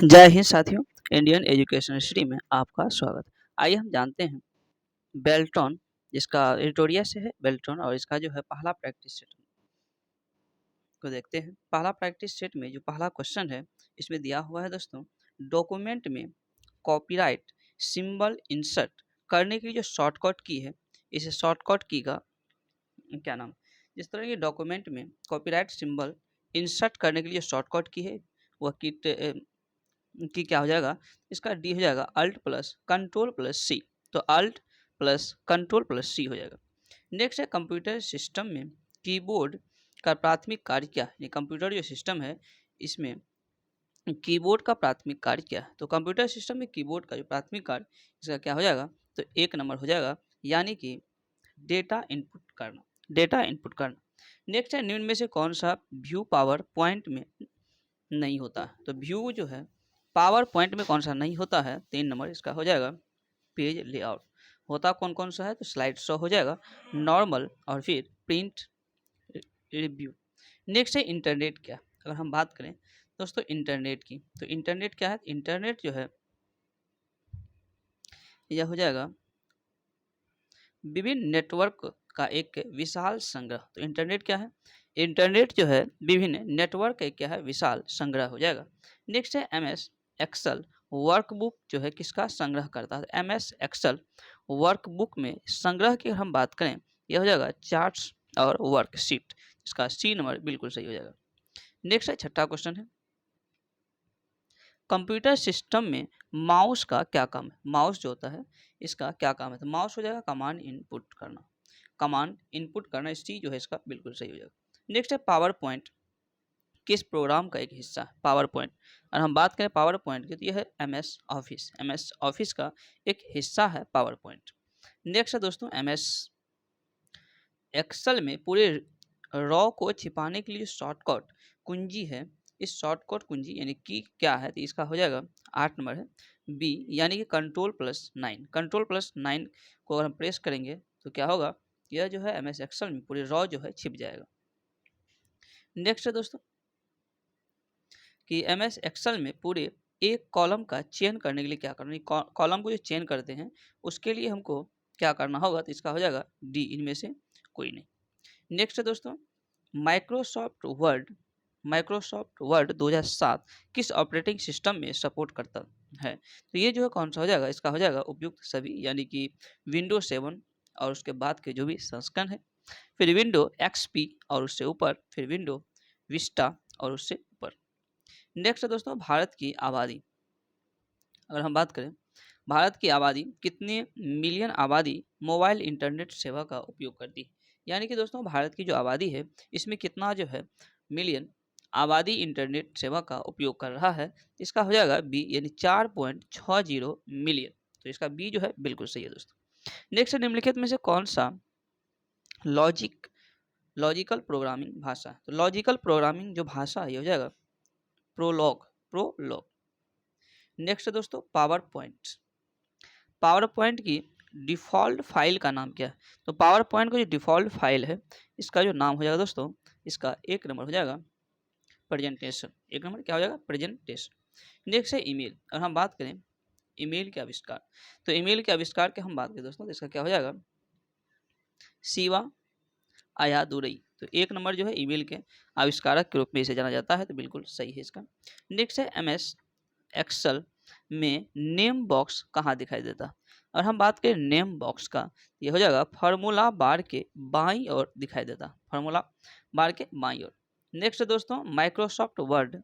जय हिंद साथियों। Indian education history में आपका स्वागत। आइए हम जानते हैं बेल्ट्रॉन, जिसका एडिटोरिया से है बेल्ट्रॉन, और इसका जो है पहला प्रैक्टिस सेट को देखते हैं। पहला प्रैक्टिस सेट में जो पहला क्वेश्चन है इसमें दिया हुआ है दोस्तों, डॉक्यूमेंट में कॉपीराइट सिंबल इंसर्ट करने के लिए जो शॉर्टकट की है, इस शॉर्टकट की का क्या नाम। जिस तरह के डॉक्यूमेंट में कॉपीराइट सिंबल इंसर्ट करने के लिए शॉर्टकट की है वह की क्या हो जाएगा, इसका डी हो जाएगा अल्ट प्लस कंट्रोल प्लस सी। तो अल्ट प्लस कंट्रोल प्लस सी हो जाएगा। नेक्स्ट है कंप्यूटर सिस्टम में कीबोर्ड का प्राथमिक कार्य क्या है। कंप्यूटर जो सिस्टम है इसमें कीबोर्ड का प्राथमिक कार्य क्या है। तो कंप्यूटर सिस्टम में कीबोर्ड का जो प्राथमिक कार्य इसका क्या हो जाएगा, तो एक नंबर हो जाएगा, यानी कि डेटा इनपुट करना, डेटा इनपुट करना। नेक्स्ट है निम्न में से कौन सा व्यू पावर पॉइंट में नहीं होता। तो व्यू जो है पावर पॉइंट में कौन सा नहीं होता है, 3 नंबर इसका हो जाएगा पेज लेआउट। होता कौन कौन सा है, तो स्लाइड शो हो जाएगा, नॉर्मल और फिर प्रिंट रिव्यू। नेक्स्ट है इंटरनेट क्या। अगर हम बात करें दोस्तों इंटरनेट की, तो इंटरनेट क्या है, इंटरनेट जो है यह हो जाएगा विभिन्न नेटवर्क का एक विशाल संग्रह। तो इंटरनेट क्या है, इंटरनेट जो है विभिन्न नेटवर्क का क्या है, विशाल संग्रह हो जाएगा। नेक्स्ट है एमएस एक्सेल वर्कबुक जो है किसका संग्रह करता है। एमएस एक्सेल वर्कबुक में संग्रह की हम बात करें यह हो जाएगा चार्ट्स और वर्कशीट, इसका सी नंबर बिल्कुल सही हो जाएगा। नेक्स्ट है छठा क्वेश्चन है कंप्यूटर सिस्टम में माउस का क्या काम है। माउस जो होता है इसका क्या काम है, तो माउस हो जाएगा कमांड इनपुट करना, कमांड इनपुट करना, सी जो है इसका बिल्कुल सही हो जाएगा। नेक्स्ट है पावर पॉइंट किस प्रोग्राम का एक हिस्सा है। पावर पॉइंट, और हम बात करें पावर पॉइंट की तो यह है एमएस ऑफिस, एमएस ऑफिस का एक हिस्सा है पावर पॉइंट। नेक्स्ट है दोस्तों एमएस एक्सेल में पूरे रॉ को छिपाने के लिए शॉर्टकट कुंजी है, इस शॉर्टकट कुंजी यानी कि क्या है, तो इसका हो जाएगा 8 नंबर है बी, यानी कि कंट्रोल प्लस 9। कंट्रोल प्लस 9 को अगर हम प्रेस करेंगे तो क्या होगा, यह जो है एमएस एक्सेल में पूरे रॉ जो है छिप जाएगा। नेक्स्ट है दोस्तों कि एमएस एक्सेल में पूरे एक कॉलम का चयन करने के लिए क्या करना है। कॉलम को जो चयन करते हैं उसके लिए हमको क्या करना होगा, तो इसका हो जाएगा डी, इनमें से कोई नहीं। नेक्स्ट है दोस्तों माइक्रोसॉफ्ट वर्ड 2007 किस ऑपरेटिंग सिस्टम में सपोर्ट करता है। तो ये जो है कौन सा हो जाएगा, इसका हो जाएगा उपयुक्त सभी, यानी कि विंडो 7 और उसके बाद के जो भी संस्करण है, फिर विंडो एक्सपी और उससे ऊपर, फिर विंडो विस्टा और उससे ऊपर। नेक्स्ट है दोस्तों भारत की आबादी। अगर हम बात करें भारत की आबादी कितने मिलियन आबादी मोबाइल इंटरनेट सेवा का उपयोग करती है, यानी कि दोस्तों भारत की जो आबादी है इसमें कितना जो है मिलियन आबादी इंटरनेट सेवा का उपयोग कर रहा है, इसका हो जाएगा बी, यानी 4.60 मिलियन। तो इसका बी जो है बिल्कुल सही है दोस्तों। नेक्स्ट निम्नलिखित में से कौन सा लॉजिकल प्रोग्रामिंग भाषा है। तो लॉजिकल प्रोग्रामिंग जो भाषा है ये हो जाएगा प्रोलॉग। नेक्स्ट दोस्तों पावर पॉइंट की डिफ़ॉल्ट फाइल का नाम क्या है। तो पावर पॉइंट का जो डिफ़ॉल्ट फाइल है इसका जो नाम हो जाएगा दोस्तों, इसका एक नंबर हो जाएगा प्रेजेंटेशन, एक नंबर क्या हो जाएगा प्रेजेंटेशन। नेक्स्ट है ईमेल। और हम बात करें ईमेल के आविष्कार, तो ईमेल के आविष्कार की हम बात करें दोस्तों, तो इसका क्या हो जाएगा शिवा आयादुरई। तो एक नंबर जो है ईमेल के आविष्कारक के रूप में इसे जाना जाता है, तो बिल्कुल सही है इसका। नेक्स्ट है एमएस एक्सेल में नेम बॉक्स कहाँ दिखाई देता। और हम बात करें नेम बॉक्स का, ये हो जाएगा फार्मूला बार के बाईं ओर दिखाई देता, फार्मूला बार के बाईं ओर। नेक्स्ट दोस्तों माइक्रोसॉफ्ट वर्ड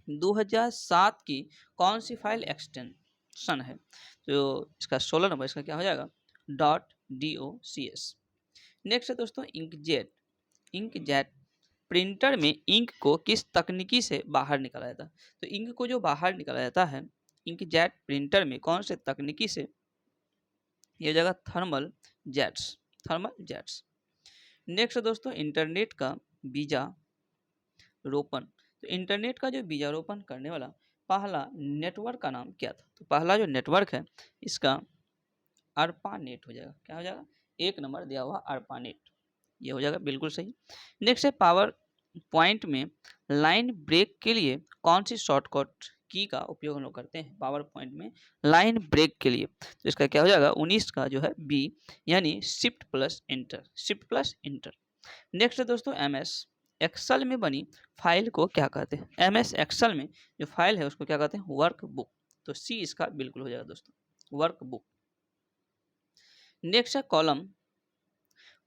2007 की कौन सी फाइल एक्सटेंशन है, तो इसका 16 नंबर इसका क्या हो जाएगा .docs। नेक्स्ट है दोस्तों इंकजेट प्रिंटर में इंक को किस तकनीकी से बाहर निकाला जाता है। तो इंक को जो बाहर निकाला जाता है इंकजेट प्रिंटर में कौन से तकनीकी से, ये जगह थर्मल जेट्स। नेक्स्ट दोस्तों इंटरनेट का बीजारोपण, तो इंटरनेट का जो बीजारोपण करने वाला पहला नेटवर्क का नाम क्या था। तो पहला जो नेटवर्क है इसका अर्पानेट हो जाएगा, क्या हो जाएगा एक नंबर दिया हुआ अर्पानेट, ये हो जाएगा बिल्कुल सही। नेक्स्ट है पावर पॉइंट में लाइन ब्रेक के लिए कौन सी शॉर्टकट की का उपयोग हम लोग करते हैं पावर पॉइंट में लाइन ब्रेक के लिए? तो इसका क्या हो जाएगा 19 का जो है बी, यानी shift plus inter, shift plus inter. Next है दोस्तों एम एस एक्सेल में बनी फाइल को क्या कहते हैं? एम एस एक्सेल में जो फाइल है उसको क्या कहते हैं? Work book. तो सी इसका बिल्कुल हो जाएगा दोस्तों, वर्क बुक। नेक्स्ट है कॉलम,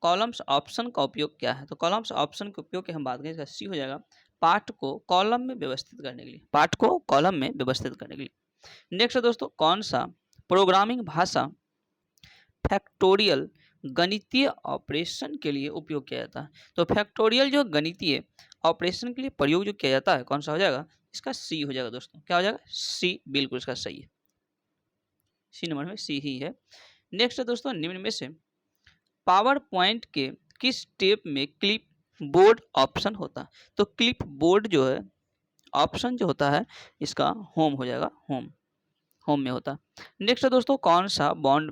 कॉलम्स ऑप्शन का उपयोग क्या है? तो कॉलम्स ऑप्शन के उपयोग की हम बात करें, इसका सी हो जाएगा पाठ को कॉलम में व्यवस्थित करने के लिए, पाठ को कॉलम में व्यवस्थित करने के लिए। नेक्स्ट है दोस्तों कौन सा प्रोग्रामिंग भाषा फैक्टोरियल गणितीय ऑपरेशन के लिए उपयोग किया जाता है? तो फैक्टोरियल जो गणितीय ऑपरेशन के लिए प्रयोग जो किया जाता है कौन सा हो जाएगा? इसका सी हो जाएगा दोस्तों, क्या हो जाएगा? सी बिल्कुल इसका सही है, सी नंबर में सी ही है। नेक्स्ट है दोस्तों निम्न में से पावर पॉइंट के किस टेप में क्लिप बोर्ड ऑप्शन होता है? तो क्लिप बोर्ड जो है ऑप्शन जो होता है इसका होम हो जाएगा, होम, होम में होता है। नेक्स्ट है दोस्तों कौन सा बॉन्ड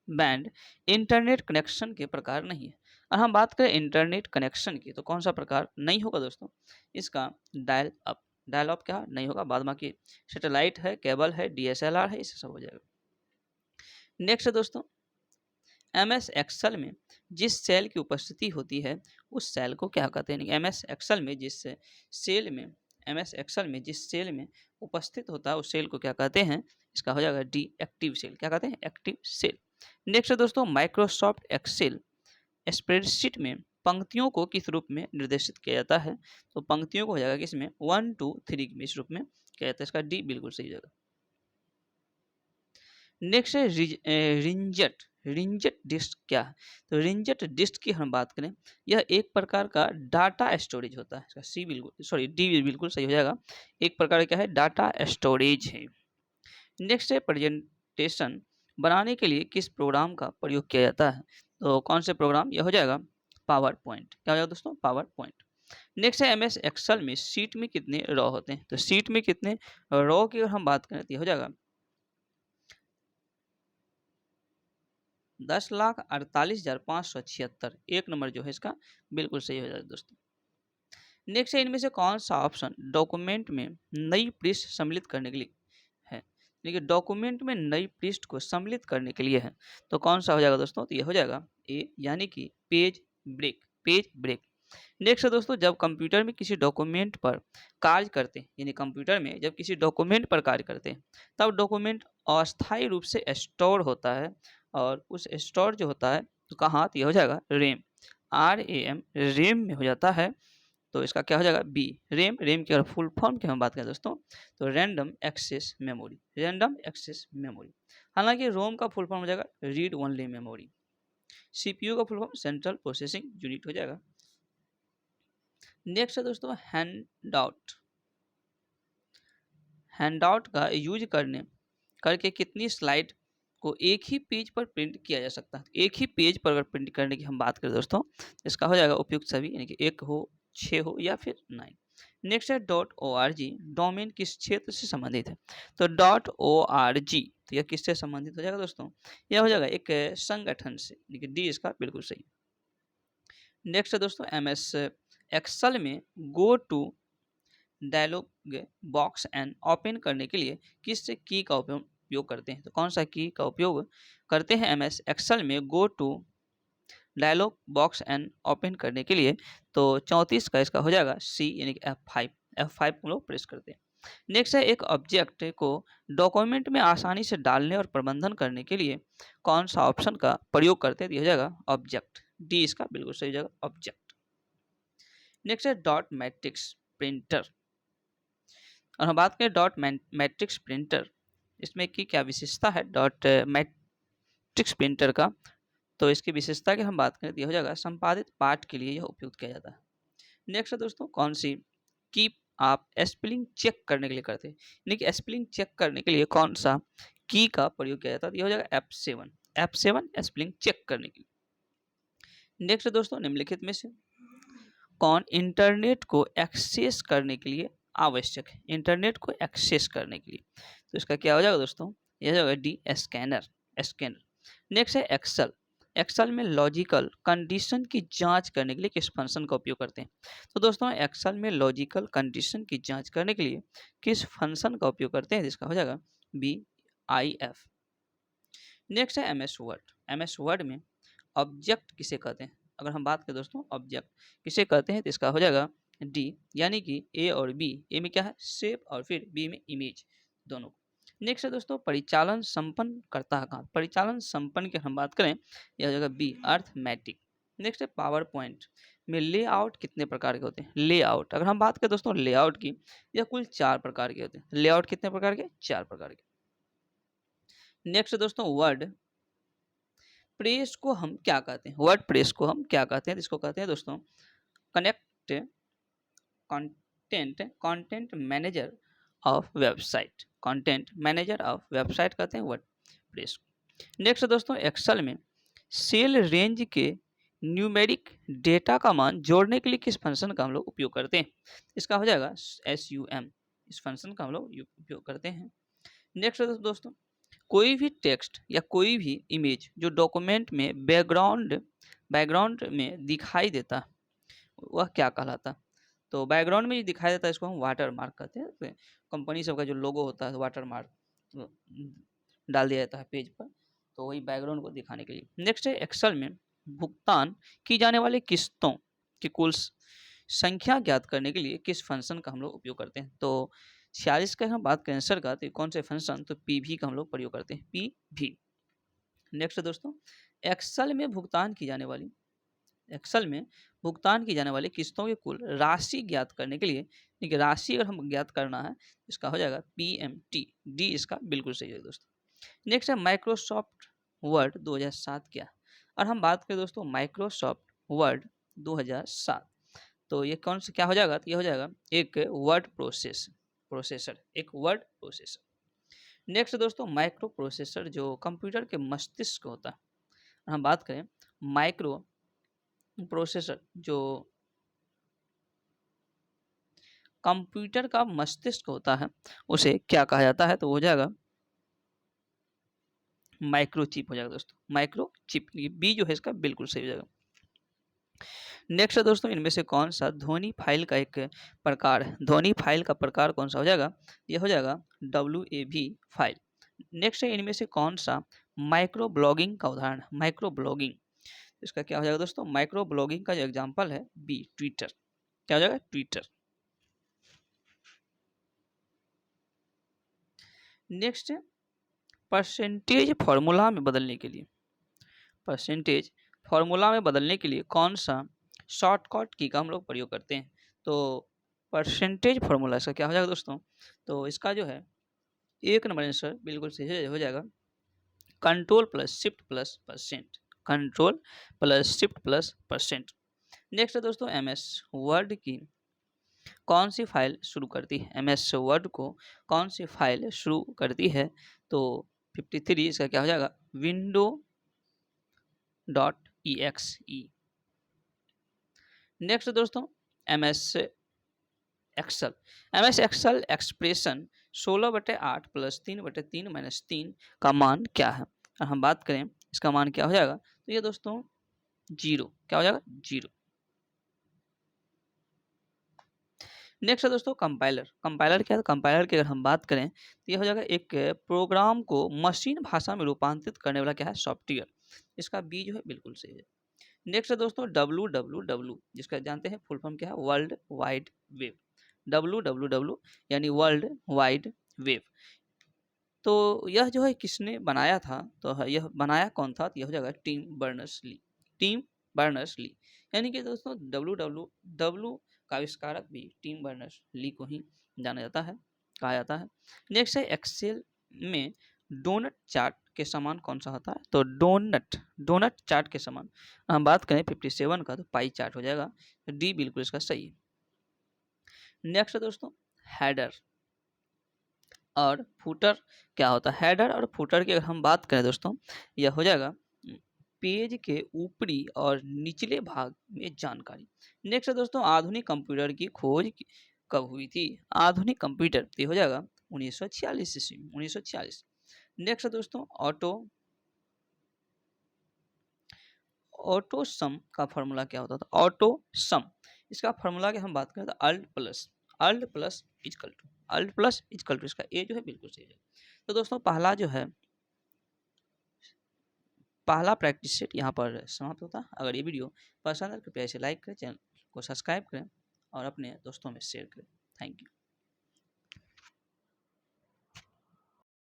बैंड इंटरनेट कनेक्शन के प्रकार नहीं है? और हम बात करें इंटरनेट कनेक्शन की तो कौन सा प्रकार नहीं होगा दोस्तों? इसका डायल अप, डायल अप क्या नहीं होगा, बाद बाकी सैटेलाइट है, केबल है, डीएसएलआर है, इससे सब हो जाएगा। नेक्स्ट है दोस्तों एम एस एक्सेल में जिस सेल की उपस्थिति होती है उस सेल को क्या कहते हैं? एम एस एक्सेल में जिस सेल में, एम एस एक्सेल में जिस सेल में उपस्थित होता है उस सेल को क्या कहते हैं? इसका हो जाएगा डी एक्टिव सेल, क्या कहते हैं? Active cell. नेक्स्ट है दोस्तों माइक्रोसॉफ्ट एक्सेल स्प्रेडशीट में पंक्तियों को किस रूप में निर्देशित किया जाता है? तो पंक्तियों को हो जाएगा किसमें? 1 2 3 में, इस रूप में किया जाता है, इसका डी बिल्कुल सही जाएगा। नेक्स्ट है रिंजट, रिंजट डिस्क क्या है? तो रिंजट डिस्क की हम बात करें, यह एक प्रकार का डाटा स्टोरेज होता है, इसका सी बिल्कुल सॉरी डी बिल्कुल सही हो जाएगा, एक प्रकार का क्या है? डाटा स्टोरेज है। नेक्स्ट है प्रेजेंटेशन बनाने के लिए किस प्रोग्राम का प्रयोग किया जाता है? तो कौन से प्रोग्राम? यह हो जाएगा पावर पॉइंट, क्या हो जाएगा दोस्तों? Power point. नेक्स्ट है एम एस एक्सेल में सीट में कितने रॉ होते हैं? तो सीट में कितने रॉ की अगर हम बात करें तो यह हो जाएगा 10,48,576, एक नंबर जो है इसका बिल्कुल सही हो जाएगा दोस्तों। नेक्स्ट है इनमें से कौन सा ऑप्शन डॉक्यूमेंट में नई पृष्ठ सम्मिलित करने के लिए है? देखिए डॉक्यूमेंट में नई पृष्ठ को सम्मिलित करने के लिए है, तो कौन सा हो जाएगा दोस्तों? तो ये हो जाएगा ए, यानी कि page break, page break. Next है दोस्तों जब कंप्यूटर में किसी डॉक्यूमेंट पर कार्य करते हैं, यानी कंप्यूटर में जब किसी डॉक्यूमेंट पर कार्य करते हैं तब डॉक्यूमेंट अस्थायी रूप से स्टोर होता है, और उस स्टोर जो होता है तो कहाँ? तो ये हो जाएगा RAM, R A M, RAM में हो जाता है। तो इसका क्या हो जाएगा? B, RAM. रेम की अगर फुल फॉर्म की हम बात करें दोस्तों तो random access memory, random access memory. हालांकि रोम का फुल फॉर्म हो जाएगा रीड ओनली मेमोरी। सीपीयू का full form central processing unit हो जाएगा। नेक्स्ट है दोस्तों हैंडआउट, हैंडआउट का यूज करके कितनी स्लाइड को एक ही पेज पर प्रिंट किया जा सकता है? एक ही पेज पर अगर प्रिंट करने की हम बात करें दोस्तों इसका हो जाएगा उपयुक्त सभी, यानी कि 1 हो, 6 हो या फिर 9। नेक्स्ट है .org, डोमेन किस क्षेत्र से संबंधित है? तो .org तो यह किससे संबंधित हो जाएगा दोस्तों? यह हो जाएगा एक संगठन से, यानी कि डी इसका बिल्कुल सही। नेक्स्ट है दोस्तों एम एस एक्सेल में go to dialog box and open करने के लिए किस की का उपयोग करते हैं? तो कौन सा की का उपयोग करते हैं एम एस एक्सेल में go to dialog box and open करने के लिए? तो 34 का इसका हो जाएगा सी, यानी कि F5, F5 हम लोग प्रेस करते हैं। नेक्स्ट है एक ऑब्जेक्ट को डॉक्यूमेंट में आसानी से डालने और प्रबंधन करने के लिए कौन सा ऑप्शन का प्रयोग करते हैं? तो यह हो जाएगा ऑब्जेक्ट, डी इसका बिल्कुल सही हो जाएगा ऑब्जेक्ट। नेक्स्ट है डॉट मैट्रिक्स प्रिंटर, और हम बात करें डॉट मैट्रिक्स प्रिंटर, इसमें की क्या विशेषता है डॉट मैट्रिक्स प्रिंटर का? तो इसकी विशेषता की हम बात करें तो यह हो जाएगा संपादित पाठ के लिए यह उपयोग किया जाता है। नेक्स्ट है दोस्तों कौन सी की आप स्पेलिंग चेक करने के लिए करते हैं, यानी कि स्पेलिंग चेक करने के लिए कौन सा की का प्रयोग किया जाता है? तो यह हो जाएगा F7, F7 स्पेलिंग चेक करने के लिए। नेक्स्ट है दोस्तों निम्नलिखित में से कौन इंटरनेट को एक्सेस करने के लिए आवश्यक है? इंटरनेट को एक्सेस करने के लिए तो इसका क्या हो जाएगा दोस्तों? यह हो जाएगा डी स्कैनर, स्कैनर। नेक्स्ट है एक्सेल एक्सेल में लॉजिकल कंडीशन की जांच करने के लिए किस फंक्शन का उपयोग करते हैं? तो दोस्तों एक्सेल में लॉजिकल कंडीशन की जांच करने के लिए किस फंक्शन का उपयोग करते हैं? जिसका हो जाएगा BIF। नेक्स्ट है एमएस वर्ड। एमएस वर्ड में ऑब्जेक्ट किसे कहते हैं? अगर हम बात करें दोस्तों ऑब्जेक्ट किसे कहते हैं तो इसका हो जाएगा डी, यानी कि ए और बी। ए में क्या है? शेप, और फिर बी में इमेज, दोनों। नेक्स्ट है दोस्तों परिचालन संपन्न करता है कहाँ? परिचालन संपन्न की हम बात करें यह हो जाएगा बी, अर्थमेटिक। नेक्स्ट है पावर पॉइंट में लेआउट कितने प्रकार के होते हैं? लेआउट, अगर हम बात करें दोस्तों लेआउट की, यह कुल 4 प्रकार के होते हैं। लेआउट कितने प्रकार के? 4 प्रकार के। नेक्स्ट दोस्तों वर्ड प्रेस को हम क्या कहते हैं? वर्ड प्रेस को हम क्या कहते हैं? इसको कहते हैं दोस्तों connect content content manager of website. Content manager of website कहते हैं वर्ड प्रेस को। नेक्स्ट दोस्तों एक्सेल में सेल रेंज के न्यूमेरिक डेटा का मान जोड़ने के लिए किस फंक्शन का हम लोग उपयोग करते हैं? इसका हो जाएगा SUM। इस फंक्शन का हम लोग उपयोग करते हैं। नेक्स्ट दोस्तों कोई भी टेक्स्ट या कोई भी इमेज जो डॉक्यूमेंट में बैकग्राउंड में दिखाई देता वह क्या कहलाता? तो बैकग्राउंड में जो दिखाई देता है इसको हम वाटर मार्क कहते हैं। तो कंपनी सबका जो लोगो होता है वाटर मार्क डाल दिया जाता है पेज पर, तो वही बैकग्राउंड को दिखाने के लिए। नेक्स्ट है एक्सेल में भुगतान की जाने वाली किस्तों की कुल संख्या ज्ञात करने के लिए किस फंक्शन का हम लोग उपयोग करते हैं? तो 46 का हम बात करें आंसर का, तो कौन से फंक्शन? तो PV का हम लोग प्रयोग करते हैं, PV। नेक्स्ट दोस्तों एक्सेल में भुगतान की जाने वाली किस्तों की कुल राशि ज्ञात करने के लिए, ठीक है, राशि अगर हम ज्ञात करना है इसका हो जाएगा PMT। डी इसका बिल्कुल सही है दोस्तों। नेक्स्ट है माइक्रोसॉफ्ट वर्ड 2007 क्या? और हम बात करें दोस्तों माइक्रोसॉफ्ट वर्ड 2007, तो ये कौन सा क्या हो जाएगा? तो ये हो जाएगा एक वर्ड प्रोसेसर। नेक्स्ट दोस्तों माइक्रो प्रोसेसर जो कंप्यूटर के मस्तिष्क होता है। हम बात करें माइक्रो प्रोसेसर जो कंप्यूटर का मस्तिष्क होता है उसे क्या कहा जाता है? तो हो जाएगा माइक्रोचिप हो जाएगा दोस्तों, माइक्रोचिप। बी जो है इसका बिल्कुल सही हो जाएगा। नेक्स्ट है दोस्तों इनमें से कौन सा ध्वनि फाइल का एक प्रकार है? ध्वनि फाइल का प्रकार कौन सा हो जाएगा? ये हो जाएगा WAV फाइल। नेक्स्ट है इनमें से कौन सा माइक्रो ब्लॉगिंग का उदाहरण है? माइक्रो ब्लॉगिंग, इसका क्या हो जाएगा दोस्तों? माइक्रो ब्लॉगिंग का जो एग्जांपल है बी, ट्विटर। क्या हो जाएगा? ट्विटर। नेक्स्ट है परसेंटेज फॉर्मूला में बदलने के लिए कौन सा शॉर्टकट की का हम लोग प्रयोग करते हैं? तो परसेंटेज फॉर्मूला इसका क्या हो जाएगा दोस्तों? तो इसका जो है एक नंबर आंसर बिल्कुल सही हो जाएगा control plus shift plus percent. Next है दोस्तों MS वर्ड की कौन सी फाइल शुरू करती है? MS वर्ड को कौन सी फाइल शुरू करती है? तो 53 इसका क्या हो जाएगा? window.exe। नेक्स्ट दोस्तों MS एक्सेल एक्सप्रेशन 16/8 + 3/3 - 3 का मान क्या है? और हम बात करें इसका मान क्या हो जाएगा? तो ये दोस्तों 0। क्या हो जाएगा? 0। नेक्स्ट है दोस्तों कंपाइलर क्या है? कंपाइलर की अगर हम बात करें तो ये हो जाएगा एक प्रोग्राम को मशीन भाषा में रूपांतरित करने वाला क्या है? सॉफ्टवेयर। इसका बी जो है बिल्कुल सही है। नेक्स्ट है दोस्तों WWW, जिसका जानते हैं फुल फॉर्म क्या है? World wide web. WWW यानी वर्ल्ड वाइड वेब। तो यह जो है किसने बनाया था? तो यह बनाया कौन था? तो यह हो जाएगा टिम बर्नर्स ली। यानी कि दोस्तों WWW का आविष्कारक भी टिम बर्नर्स ली को ही जाना जाता है, कहा जाता है। नेक्स्ट है एक्सेल में डोनट चार्ट के समान कौन सा होता है? तो डोनट चार्ट के समान हम बात करें 57 का, तो पाई चार्ट हो जाएगा। डी बिल्कुल इसका सही है। नेक्स्ट है दोस्तों हेडर और फुटर क्या होता है? हेडर और फुटर की अगर हम बात करें दोस्तों, यह हो जाएगा पेज के ऊपरी और निचले भाग में जानकारी। नेक्स्ट है दोस्तों आधुनिक कंप्यूटर की खोज कब हुई थी? आधुनिक कंप्यूटर ये हो जाएगा 1946 ईस्वी में, 1946। नेक्स्ट है दोस्तों ऑटो सम का फॉर्मूला क्या होता था? ऑटो सम, इसका फॉर्मूला की हम बात करें तो अल्ट प्लस इजकल टू, इसका ए जो है बिल्कुल सही है। तो दोस्तों पहला जो है, पहला प्रैक्टिस सेट यहाँ पर समाप्त होता है। अगर ये वीडियो पसंद है तो कृपया इसे लाइक करें, चैनल को सब्सक्राइब करें और अपने दोस्तों में शेयर करें। Thank you.